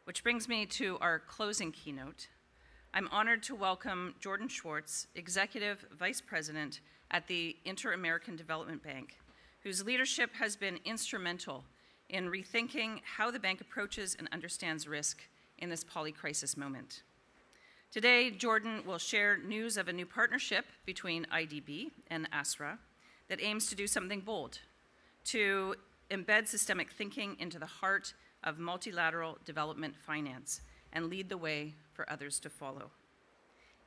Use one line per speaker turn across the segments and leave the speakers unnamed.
Which brings me to our closing keynote. I'm honored to welcome Jordan Schwartz, Executive Vice President at the Inter-American Development Bank, whose leadership has been instrumental in rethinking how the bank approaches and understands risk in this poly-crisis moment. Today, Jordan will share news of a new partnership between IDB and ASRA that aims to do something bold, to embed systemic thinking into the heart of multilateral development finance and lead the way for others to follow.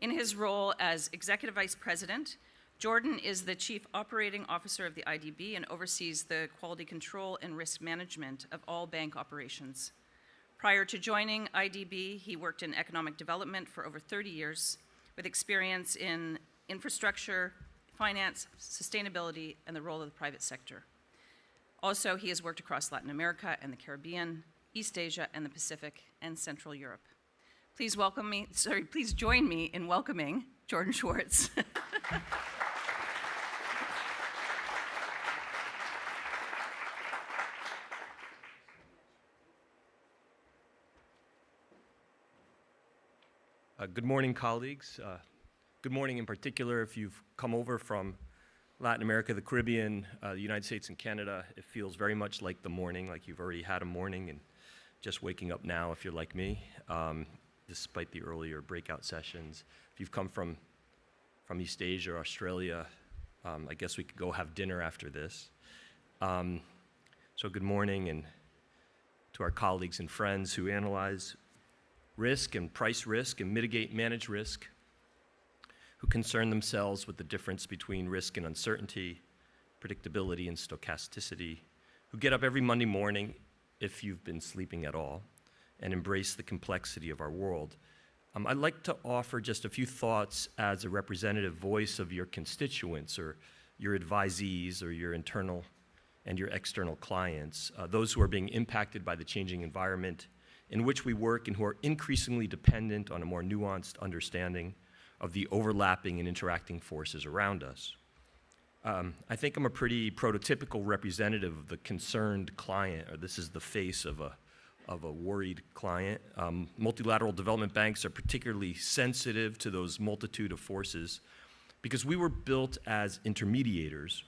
In his role as Executive Vice President, Jordan is the Chief Operating Officer of the IDB and oversees the quality control and risk management of all bank operations. Prior to joining IDB, he worked in economic development for over 30 years with experience in infrastructure, finance, sustainability, and the role of the private sector. Also, he has worked across Latin America and the Caribbean, East Asia and the Pacific, and Central Europe. Please join me in welcoming Jordan Schwartz.
Good morning, colleagues. Good morning in particular if you've come over from Latin America, the Caribbean, the United States, and Canada. It feels very much like the morning, like you've already had a morning and just waking up now if you're like me, despite the earlier breakout sessions. If you've come from East Asia or Australia, I guess we could go have dinner after this. So good morning, and to our colleagues and friends who analyze risk and price risk and mitigate, manage risk, who concern themselves with the difference between risk and uncertainty, predictability and stochasticity, who get up every Monday morning, if you've been sleeping at all, and embrace the complexity of our world. I'd like to offer just a few thoughts as a representative voice of your constituents or your advisees or your internal and your external clients, those who are being impacted by the changing environment in which we work and who are increasingly dependent on a more nuanced understanding of the overlapping and interacting forces around us. I think I'm a pretty prototypical representative of the concerned client, or this is the face of a worried client. Multilateral development banks are particularly sensitive to those multitude of forces because we were built as intermediators.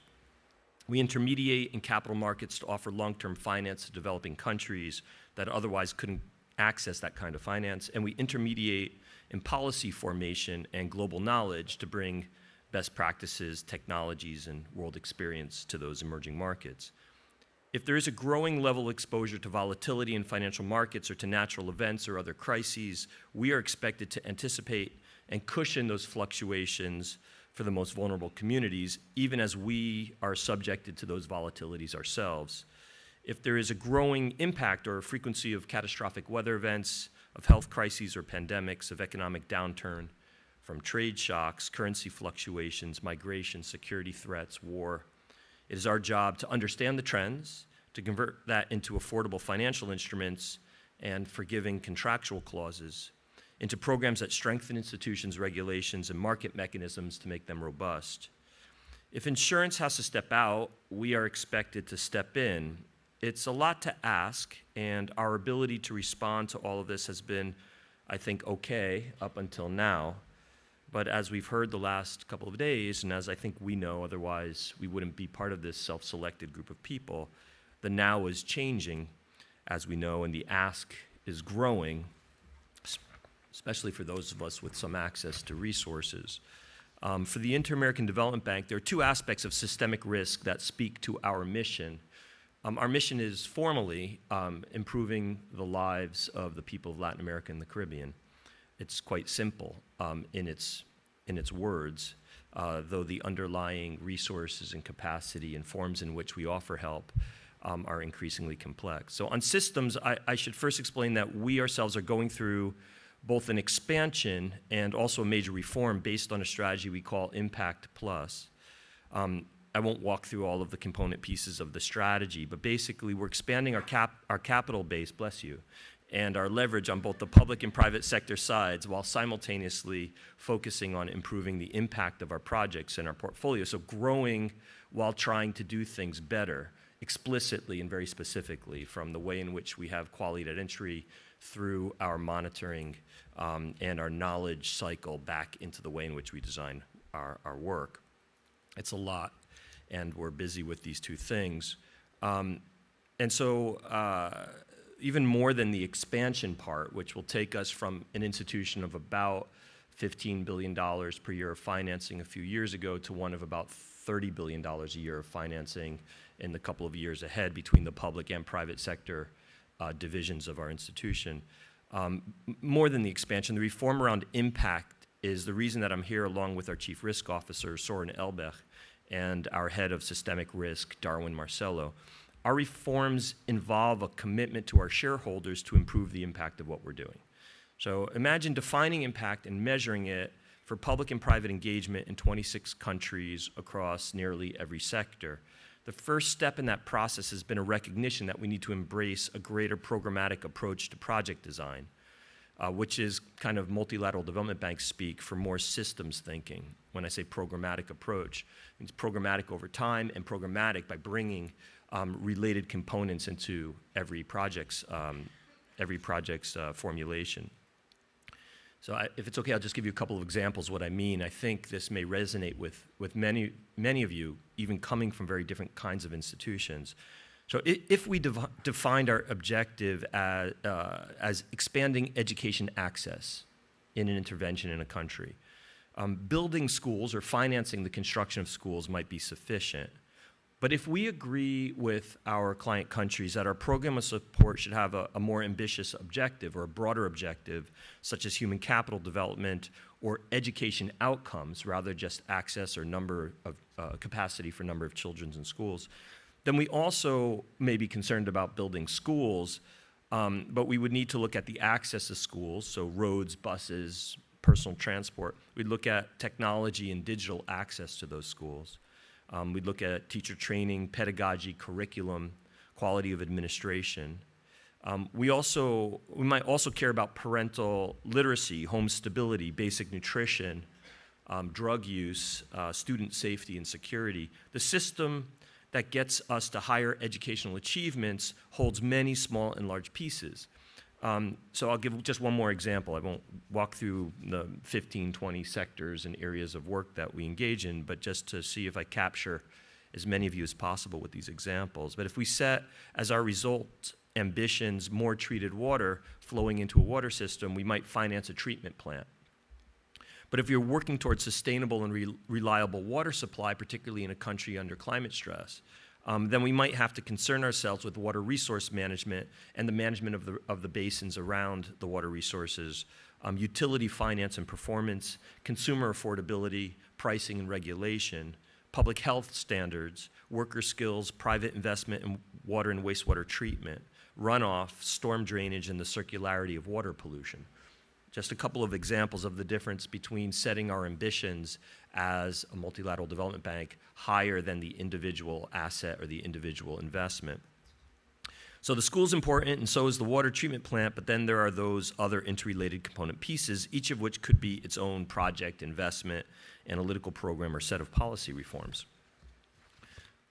We intermediate in capital markets to offer long-term finance to developing countries that otherwise couldn't access that kind of finance, and we intermediate in policy formation and global knowledge to bring best practices, technologies, and world experience to those emerging markets. If there is a growing level of exposure to volatility in financial markets or to natural events or other crises, we are expected to anticipate and cushion those fluctuations for the most vulnerable communities, even as we are subjected to those volatilities ourselves. If there is a growing impact or frequency of catastrophic weather events, of health crises or pandemics, of economic downturn, from trade shocks, currency fluctuations, migration, security threats, war, it is our job to understand the trends, to convert that into affordable financial instruments and forgiving contractual clauses, into programs that strengthen institutions, regulations, and market mechanisms to make them robust. If insurance has to step out, we are expected to step in. It's a lot to ask, and our ability to respond to all of this has been, I think, okay up until now. But as we've heard the last couple of days, and as I think we know, otherwise we wouldn't be part of this self-selected group of people, the now is changing, as we know, and the ask is growing, especially for those of us with some access to resources. For the Inter-American Development Bank, there are two aspects of systemic risk that speak to our mission. Our mission is formally improving the lives of the people of Latin America and the Caribbean. It's quite simple in its words, though the underlying resources and capacity and forms in which we offer help are increasingly complex. So on systems, I should first explain that we ourselves are going through both an expansion and also a major reform based on a strategy we call Impact Plus. I won't walk through all of the component pieces of the strategy, but basically we're expanding our capital base, bless you, and our leverage on both the public and private sector sides while simultaneously focusing on improving the impact of our projects and our portfolio. So growing while trying to do things better explicitly and very specifically, from the way in which we have quality at entry through our monitoring and our knowledge cycle back into the way in which we design our work. It's a lot, and we're busy with these two things. And so even more than the expansion part, which will take us from an institution of about $15 billion per year of financing a few years ago to one of about $30 billion a year of financing in the couple of years ahead between the public and private sector divisions of our institution. More than the expansion, the reform around impact is the reason that I'm here, along with our Chief Risk Officer, Soren Elbech, and our Head of Systemic Risk, Darwin Marcello. Our reforms involve a commitment to our shareholders to improve the impact of what we're doing. So imagine defining impact and measuring it for public and private engagement in 26 countries across nearly every sector. The first step in that process has been a recognition that we need to embrace a greater programmatic approach to project design, which is kind of multilateral development bank speak for more systems thinking. When I say programmatic approach, it means programmatic over time and programmatic by bringing related components into every project's formulation. So if it's okay, I'll just give you a couple of examples of what I mean. I think this may resonate with many of you, even coming from very different kinds of institutions. So if we defined our objective as expanding education access in an intervention in a country, building schools or financing the construction of schools might be sufficient. But if we agree with our client countries that our program of support should have a more ambitious objective or a broader objective, such as human capital development or education outcomes, rather just access or number of capacity for number of children in schools, then we also may be concerned about building schools, but we would need to look at the access to schools, so roads, buses, personal transport. We'd look at technology and digital access to those schools. We'd look at teacher training, pedagogy, curriculum, quality of administration. We might also care about parental literacy, home stability, basic nutrition, drug use, student safety and security. The system that gets us to higher educational achievements holds many small and large pieces. So I'll give just one more example. I won't walk through the 15, 20 sectors and areas of work that we engage in, but just to see if I capture as many of you as possible with these examples. But if we set as our result ambitions more treated water flowing into a water system, we might finance a treatment plant. But if you're working towards sustainable and reliable water supply, particularly in a country under climate stress, then we might have to concern ourselves with water resource management and the management of the basins around the water resources, utility finance and performance, consumer affordability, pricing and regulation, public health standards, worker skills, private investment in water and wastewater treatment, runoff, storm drainage, and the circularity of water pollution. Just a couple of examples of the difference between setting our ambitions as a multilateral development bank higher than the individual asset or the individual investment. So the school's important, and so is the water treatment plant, but then there are those other interrelated component pieces, each of which could be its own project, investment, analytical program, or set of policy reforms.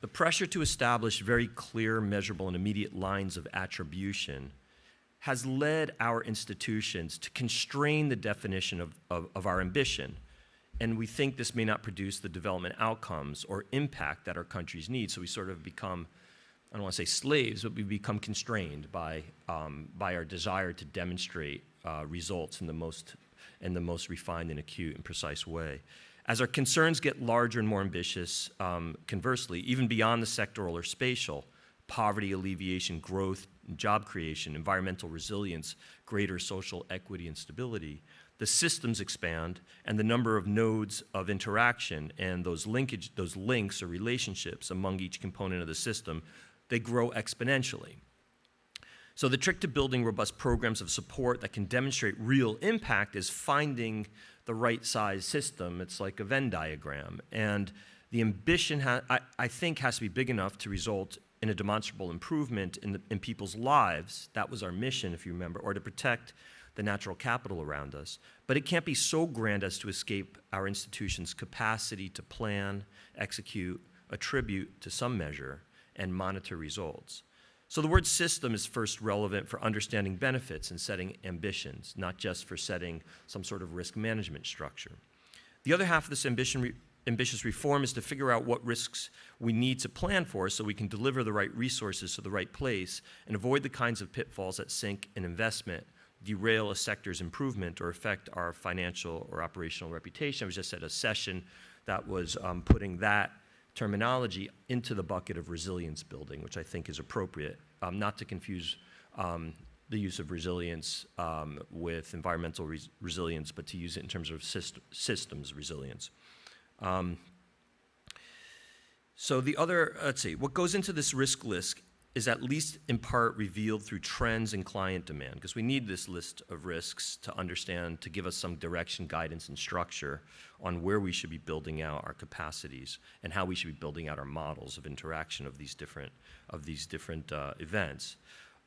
The pressure to establish very clear, measurable, and immediate lines of attribution has led our institutions to constrain the definition of our ambition. And we think this may not produce the development outcomes or impact that our countries need. So we sort of become, I don't want to say slaves, but we become constrained by our desire to demonstrate results in the most refined and acute and precise way. As our concerns get larger and more ambitious, conversely, even beyond the sectoral or spatial, poverty alleviation, growth, job creation, environmental resilience, greater social equity and stability, the systems expand and the number of nodes of interaction and those links or relationships among each component of the system, they grow exponentially. So the trick to building robust programs of support that can demonstrate real impact is finding the right size system. It's like a Venn diagram. And the ambition, I think, has to be big enough to result in a demonstrable improvement in people's lives. That was our mission, if you remember, or to protect the natural capital around us. But it can't be so grand as to escape our institution's capacity to plan, execute, attribute to some measure, and monitor results. So the word system is first relevant for understanding benefits and setting ambitions, not just for setting some sort of risk management structure. The other half of this ambitious reform is to figure out what risks we need to plan for so we can deliver the right resources to the right place and avoid the kinds of pitfalls that sink an investment, derail a sector's improvement, or affect our financial or operational reputation. I was just at a session that was putting that terminology into the bucket of resilience building, which I think is appropriate, not to confuse the use of resilience with environmental resilience, but to use it in terms of systems resilience. So the other, let's see, what goes into this risk list is at least in part revealed through trends in client demand, because we need this list of risks to understand, to give us some direction, guidance, and structure on where we should be building out our capacities and how we should be building out our models of interaction of these different events.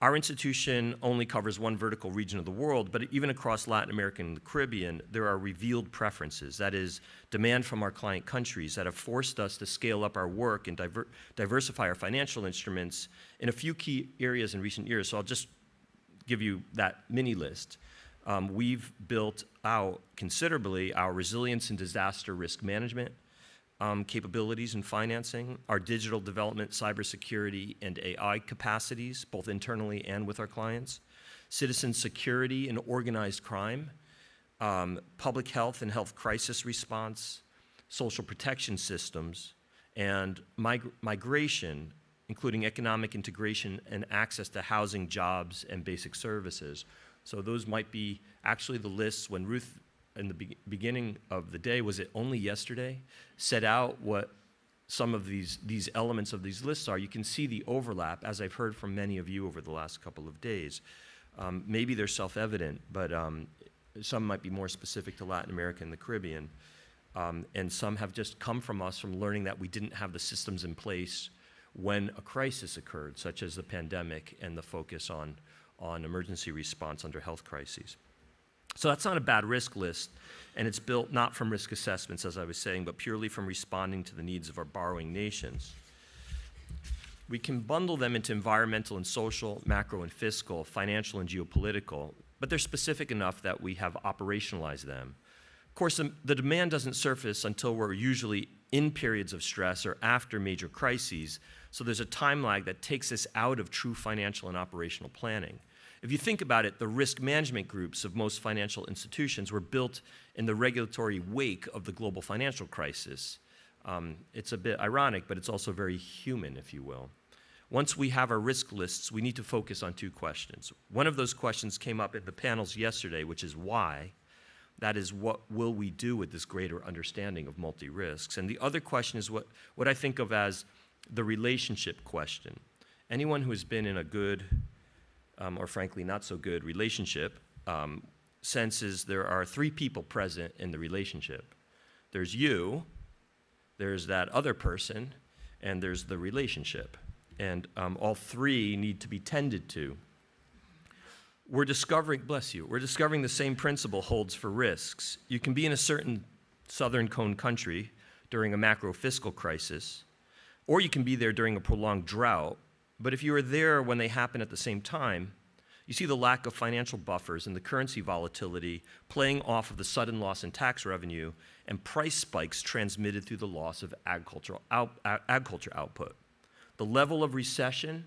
Our institution only covers one vertical region of the world, but even across Latin America and the Caribbean, there are revealed preferences, that is, demand from our client countries that have forced us to scale up our work and diversify our financial instruments in a few key areas in recent years. So I'll just give you that mini list. We've built out considerably our resilience and disaster risk management capabilities and financing, our digital development, cybersecurity, and AI capacities, both internally and with our clients, citizen security and organized crime, public health and health crisis response, social protection systems, and migration, including economic integration and access to housing, jobs, and basic services. So those might be actually the lists when Ruth, in the beginning of the day, was it only yesterday, set out what some of these elements of these lists are. You can see the overlap, as I've heard from many of you over the last couple of days. Maybe they're self-evident, but some might be more specific to Latin America and the Caribbean. And some have just come from us from learning that we didn't have the systems in place when a crisis occurred, such as the pandemic and the focus on emergency response under health crises. So that's not a bad risk list, and it's built not from risk assessments, as I was saying, but purely from responding to the needs of our borrowing nations. We can bundle them into environmental and social, macro and fiscal, financial and geopolitical, but they're specific enough that we have operationalized them. Of course, the demand doesn't surface until we're usually in periods of stress or after major crises, so there's a time lag that takes us out of true financial and operational planning. If you think about it, the risk management groups of most financial institutions were built in the regulatory wake of the global financial crisis. It's a bit ironic, but it's also very human, if you will. Once we have our risk lists, we need to focus on two questions. One of those questions came up in the panels yesterday, which is why. That is, what will we do with this greater understanding of multi-risks? And the other question is what I think of as the relationship question. Anyone who has been in a good or frankly not so good relationship senses there are three people present in the relationship. There's you, there's that other person, and there's the relationship. And all three need to be tended to. We're discovering, bless you, we're discovering the same principle holds for risks. You can be in a certain southern cone country during a macro fiscal crisis, or you can be there during a prolonged drought. But if you are there when they happen at the same time, you see the lack of financial buffers and the currency volatility playing off of the sudden loss in tax revenue and price spikes transmitted through the loss of agriculture output. The level of recession,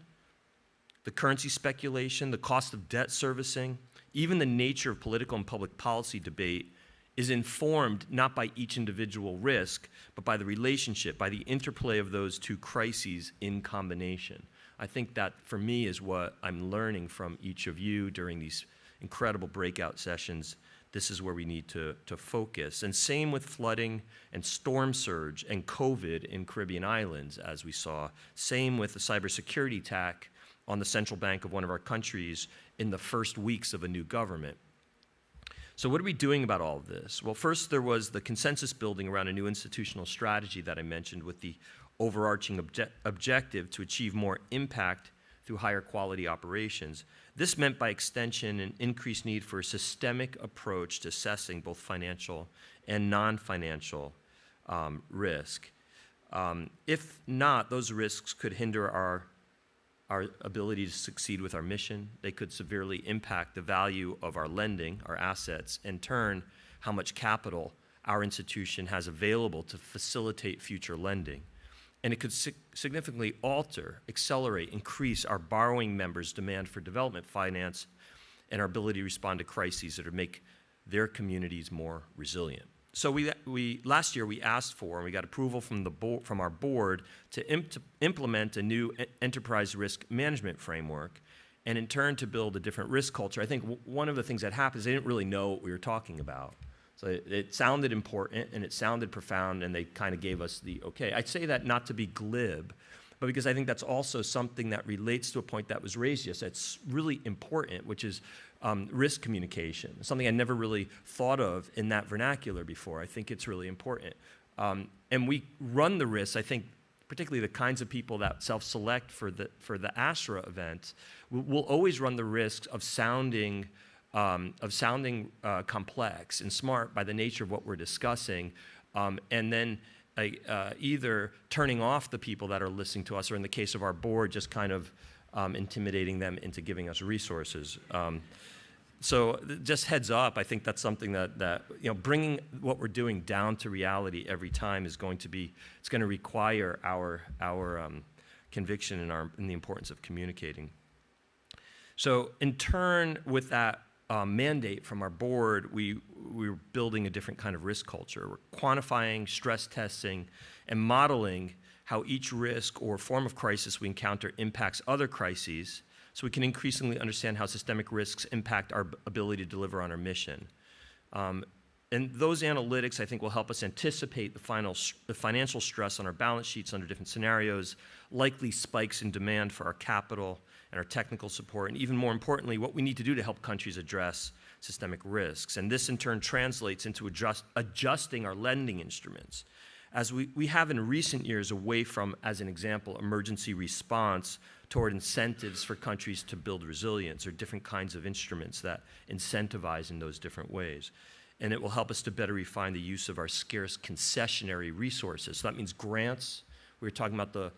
the currency speculation, the cost of debt servicing, even the nature of political and public policy debate is informed not by each individual risk, but by the relationship, by the interplay of those two crises in combination. I think that, for me, is what I'm learning from each of you during these incredible breakout sessions. This is where we need to focus. And same with flooding and storm surge and COVID in Caribbean islands, as we saw. Same with the cybersecurity attack on the central bank of one of our countries in the first weeks of a new government. So what are we doing about all of this? Well, first there was the consensus building around a new institutional strategy that I mentioned with the overarching objective to achieve more impact through higher quality operations. This meant by extension an increased need for a systemic approach to assessing both financial and non-financial risk. If not, those risks could hinder our ability to succeed with our mission. They could severely impact the value of our lending, our assets, and in turn, how much capital our institution has available to facilitate future lending. And it could significantly alter, accelerate, increase our borrowing members' demand for development finance and our ability to respond to crises that would make their communities more resilient. So last year we asked for, and we got approval from our board to implement a new enterprise risk management framework, and in turn to build a different risk culture. I think one of the things that happened is they didn't really know what we were talking about. So it sounded important and it sounded profound, and they kind of gave us the okay. I say that not to be glib, but because I think that's also something that relates to a point that was raised yesterday. It's really important, which is risk communication, something I never really thought of in that vernacular before. I think it's really important. And we run the risks, I think, particularly the kinds of people that self-select for the ASRA event, will always run the risks of sounding complex and smart by the nature of what we're discussing, and then either turning off the people that are listening to us, or in the case of our board, just kind of intimidating them into giving us resources. So just heads up, I think that's something that bringing what we're doing down to reality every time is going to require our conviction in the importance of communicating. So in turn, with that mandate from our board, we're building a different kind of risk culture. We're quantifying, stress testing, and modeling how each risk or form of crisis we encounter impacts other crises, so we can increasingly understand how systemic risks impact our ability to deliver on our mission. And those analytics, I think, will help us anticipate the financial stress on our balance sheets under different scenarios, likely spikes in demand for our capital and our technical support, and even more importantly, what we need to do to help countries address systemic risks. And this, in turn, translates into adjusting our lending instruments, as we have in recent years, away from, as an example, emergency response toward incentives for countries to build resilience, or different kinds of instruments that incentivize in those different ways. And it will help us to better refine the use of our scarce concessionary resources. So that means grants. We were talking about the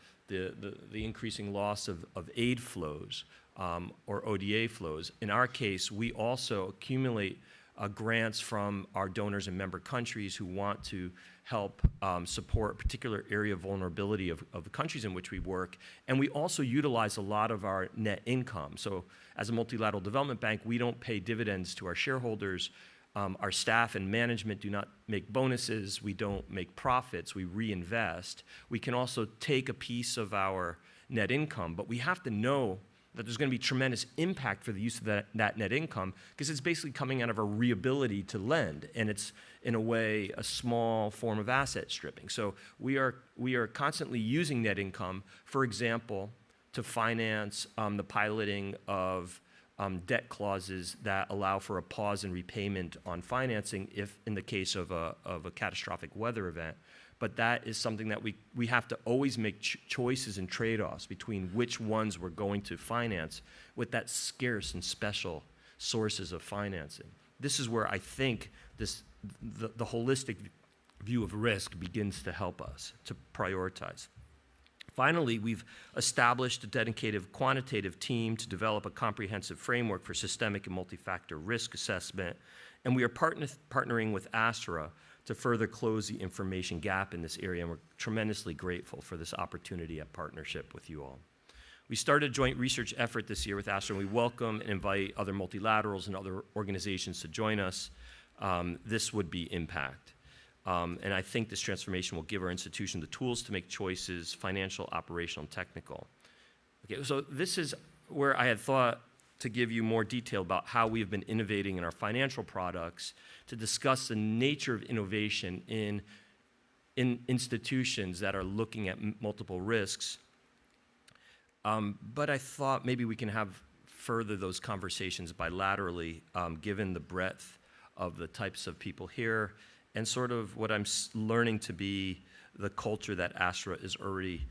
increasing loss of aid flows or ODA flows. In our case, we also accumulate grants from our donors and member countries who want to help support a particular area of vulnerability of the countries in which we work. And we also utilize a lot of our net income. So as a multilateral development bank, we don't pay dividends to our shareholders. Our staff and management do not make bonuses. We don't make profits. We reinvest. We can also take a piece of our net income, but we have to know that there's going to be tremendous impact for the use of that net income, because it's basically coming out of our ability to lend, and it's, in a way, a small form of asset stripping. So we are constantly using net income, for example, to finance the piloting of debt clauses that allow for a pause in repayment on financing if in the case of a catastrophic weather event. But that is something that we have to always make choices and trade-offs between which ones we're going to finance with that scarce and special sources of financing. This is where I think the holistic view of risk begins to help us to prioritize. Finally, we've established a dedicated quantitative team to develop a comprehensive framework for systemic and multi-factor risk assessment, and we are partnering with ASRA to further close the information gap in this area, and we're tremendously grateful for this opportunity at partnership with you all. We started a joint research effort this year with ASRA, and we welcome and invite other multilaterals and other organizations to join us. This would be impact. And I think this transformation will give our institution the tools to make choices, financial, operational, and technical. Okay, so this is where I had thought to give you more detail about how we have been innovating in our financial products, to discuss the nature of innovation in institutions that are looking at multiple risks. But I thought maybe we can have further those conversations bilaterally, given the breadth of the types of people here, and sort of what I'm learning to be the culture that ASRA is already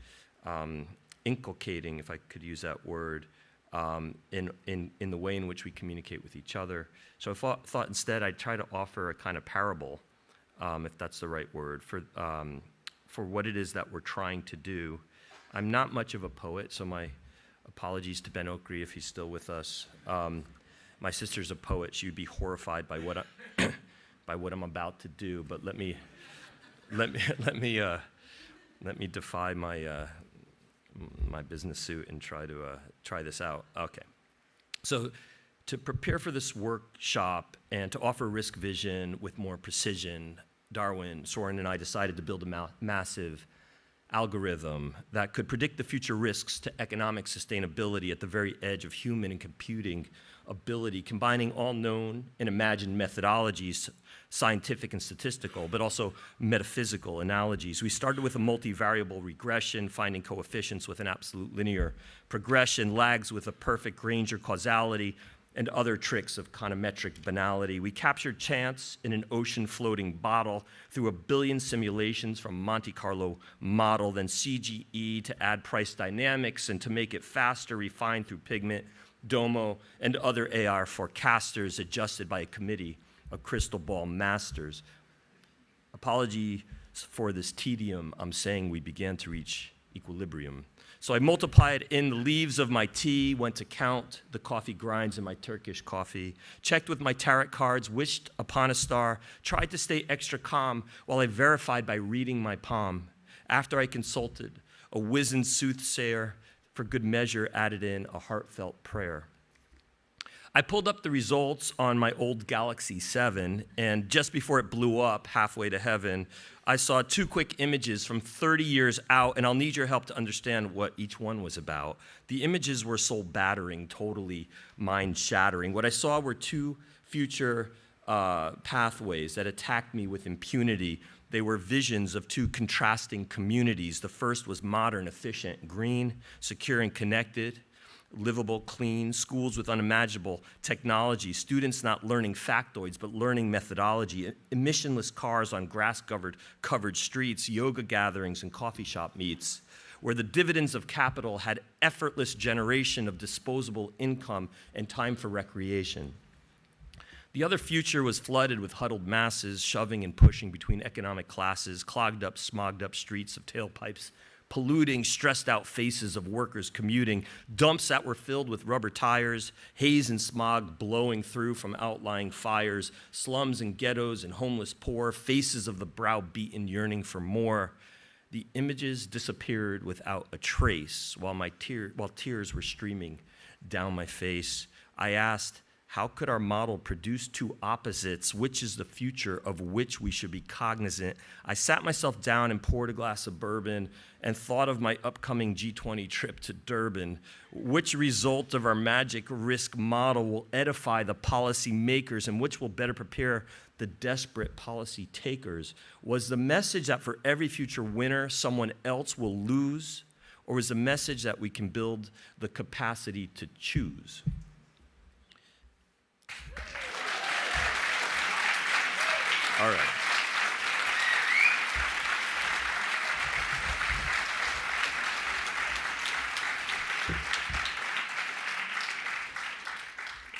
inculcating, if I could use that word, in the way in which we communicate with each other. So I thought instead I'd try to offer a kind of parable, if that's the right word, for what it is that we're trying to do. I'm not much of a poet, so my apologies to Ben Okri if he's still with us. My sister's a poet. She would be horrified by what by what I'm about to do. But let me defy my my business suit and try this out. Okay. So to prepare for this workshop and to offer risk vision with more precision, Darwin, Soren, and I decided to build a massive algorithm that could predict the future risks to economic sustainability at the very edge of human and computing ability, combining all known and imagined methodologies, scientific and statistical, but also metaphysical analogies. We started with a multivariable regression, finding coefficients with an absolute linear progression, lags with a perfect Granger causality, and other tricks of econometric banality. We captured chance in an ocean floating bottle through a billion simulations from Monte Carlo model, then CGE to add price dynamics, and to make it faster, refined through Pigment, Domo, and other AR forecasters adjusted by a committee of crystal ball masters. Apology for this tedium. I'm saying we began to reach equilibrium. So I multiplied in the leaves of my tea, went to count the coffee grinds in my Turkish coffee, checked with my tarot cards, wished upon a star, tried to stay extra calm while I verified by reading my palm. After I consulted a wizened soothsayer, for good measure added in a heartfelt prayer. I pulled up the results on my old Galaxy 7, and just before it blew up halfway to heaven, I saw 2 quick images from 30 years out, and I'll need your help to understand what each one was about. The images were soul-battering, totally mind-shattering. What I saw were 2 future pathways that attacked me with impunity. They were visions of 2 contrasting communities. The first was modern, efficient, green, secure and connected, livable, clean, schools with unimaginable technology, students not learning factoids but learning methodology, emissionless cars on grass-covered streets, yoga gatherings and coffee shop meets, where the dividends of capital had effortless generation of disposable income and time for recreation. The other future was flooded with huddled masses, shoving and pushing between economic classes, clogged up, smogged up streets of tailpipes, polluting, stressed-out faces of workers commuting, dumps that were filled with rubber tires, haze and smog blowing through from outlying fires, slums and ghettos and homeless poor, faces of the browbeaten yearning for more. The images disappeared without a trace while tears were streaming down my face. I asked, how could our model produce 2 opposites? Which is the future of which we should be cognizant? I sat myself down and poured a glass of bourbon and thought of my upcoming G20 trip to Durban. Which result of our magic risk model will edify the policy makers and which will better prepare the desperate policy takers? Was the message that for every future winner, someone else will lose? Or was the message that we can build the capacity to choose? All right.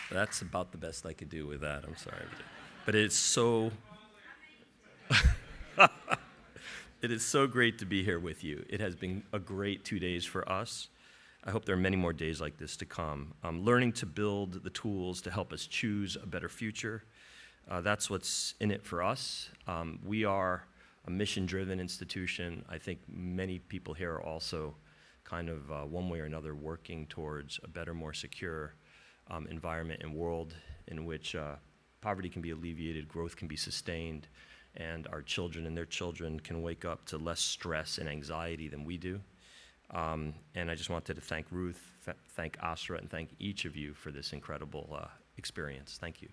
That's about the best I could do with that. I'm sorry. But it's so it is so great to be here with you. It has been a great 2 days for us. I hope there are many more days like this to come. Learning to build the tools to help us choose a better future. That's what's in it for us. We are a mission-driven institution. I think many people here are also kind of one way or another working towards a better, more secure environment and world in which poverty can be alleviated, growth can be sustained, and our children and their children can wake up to less stress and anxiety than we do. And I just wanted to thank Ruth, thank ASRA, and thank each of you for this incredible experience. Thank you.